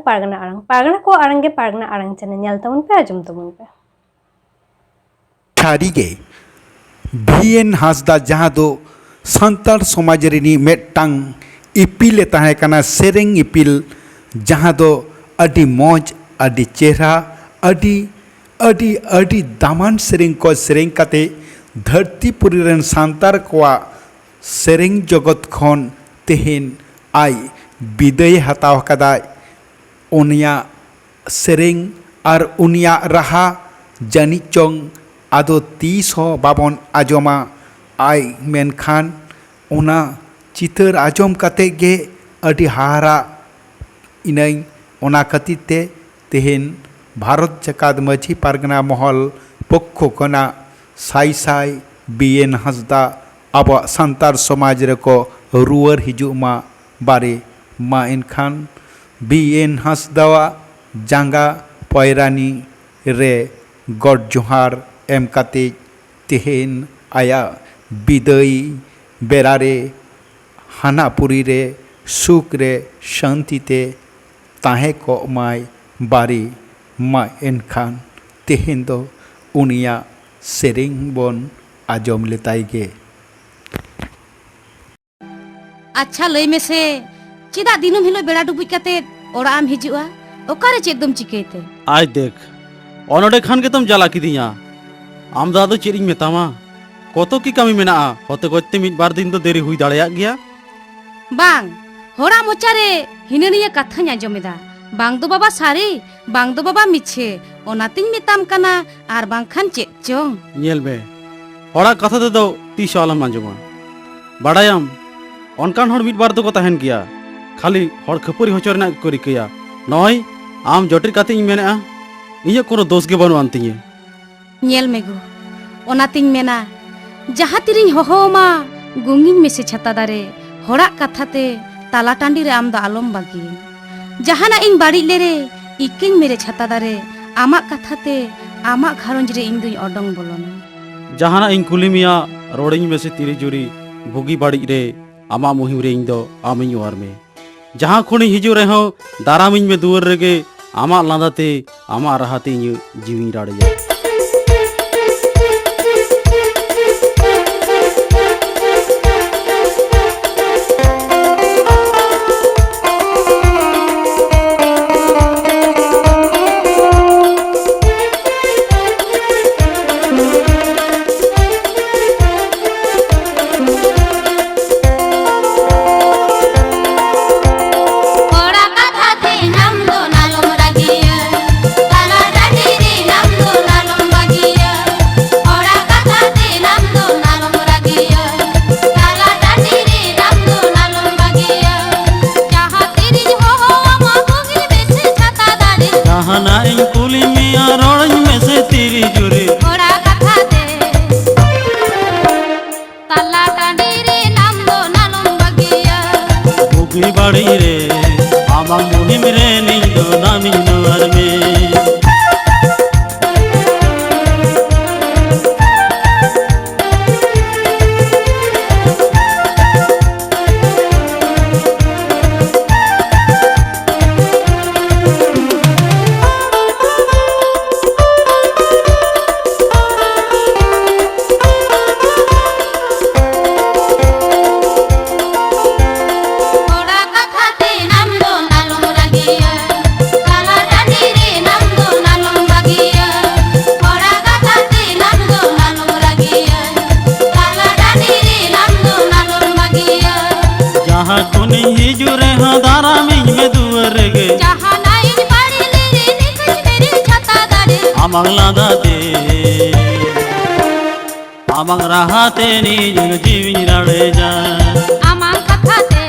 पारगना को आड़ंग के पारगना आड़ंग channel nail तबन पे आजम तबन पे सारीगे VN हांसदा जहां दो संतार समाज रिनी मेटांग इपिल ताहे कना सेरेंग इपिल जहां दो अडी मौज अडी चेहरा अडी अडी अडी दामान सेरेंग को सेरेंग काते धरती पुरी रन संतार कोआ सेरेंग जगत खन तेहेन आई विदय हताव कदाय उनिया सेरेंग और उनिया रहा जानी चोंग आदो 30 हो बाबन आजमा आई मेनखान उना चितर आजम कते गे अडी हारा इनाई उना कतिते तेहेन भारत जकात माझी पारगना महल पक्ष कना साई साई VN हांसदा अब संतार समाज रको रुअर हिजुमा बारे मा इनखान VN हांसदावा जांगा पैरानी रे गड जोहार एम काते तेहेन आया विदय बेरारे हानापुरी रे सुख रे शांति ते ताहे को माय बारी मा इनखान तेहेन दो उनिया सेरेंग बन आजम लेताइगे। अच्छा लई में से चेदा दिनम हिलो बेड़ा डुबुज काते ओराम हिजुआ ओकारे चेदम चिकेते आज देख ओनोडे खान के तुम जला किदिया आम दादो चेरिंग मेतामा कतो की कमी मेना होते गोते मिट बार दिन तो देरी हुई दाड़या गया बांग होरा मोचारे हिनेनिया कथा आंजमेदा बांग दो बाबा सारी बांग दो बाबा मिछे ओनातिन मेताम कना आर बांग खान चेद चोंग नेल में होरा कथा दे दो तीस आलम आंजमा बाड़ायाम अनकान हर मिट बार तो को तहन किया खाली हर खपुरी होचरना को रिकया नय आम जटिर काते इ मेना इया कोनो दोष के बनु आंतिए नेल मेगु ओनातिन मेना जहा तिरिन होहोमा गुंगिन में से छता दारे होरा कथाते ताला टांडी रे आम दा आलम बागी जहाना इन बाड़ी ले रे इकिन मेरे छता दारे आमा कथाते आमा घरंज रे इन दुई ओडंग बोलोना जहाना इन कुलिमिया रोडिंग में से तिरी जुरी भुगी बाड़ी रे आमा मुहिम रे इन दो आमिन वार में जहां खुनी हिजु रे हो दारामिन में दुवर रेगे आमा लांदाते आमा रहाते इन जीवी राड़िया बाड़ी रे आमा मुहिम रे नींदो नामी नवर में amang ladate amang rahate ni jun jiwi radeja amang kathate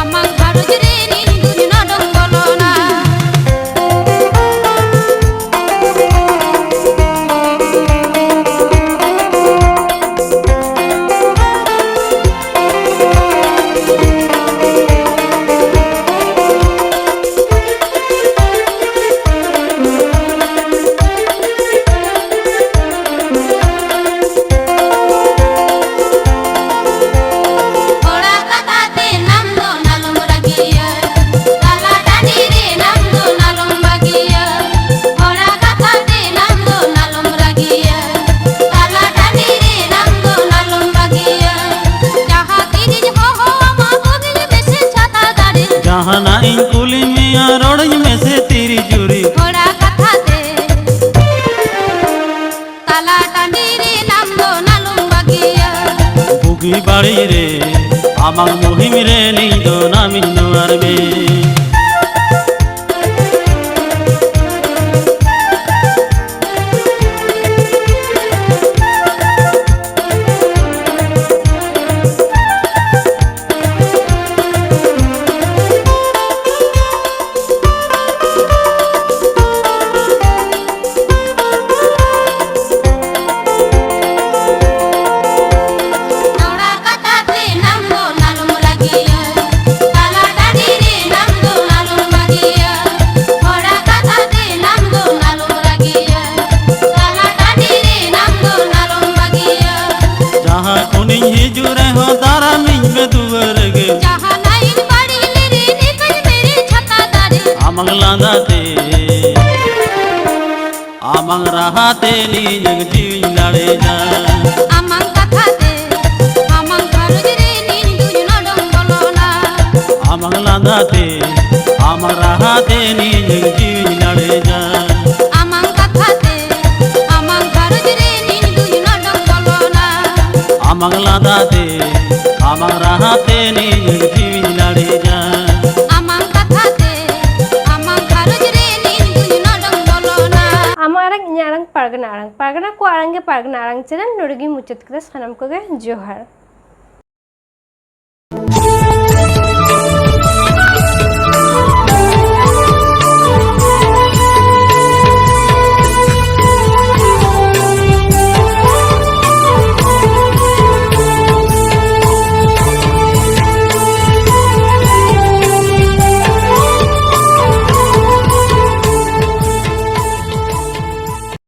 amang gharoj re ni dun nodong bolona Ora katate nam do nalum ragia বুগি বাড়ি রে আমার মহিম রে নিজ দো নামি নোয়ার বে amang rahate ni jeng jiwi lare ja amang kathate amang karujre nin duju nadong bolona amang landate amang rahate ni jeng jiwi lare ja amang kathate amang karujre nin duju nadong bolona amang landate amang rahate ni jeng jiwi lare ja amang kathate amang karujre nin duju nadong bolona Ama arang inya arang pargana ko arang ge pargana arang channel nodigi muchat kada sanam ko ge johar.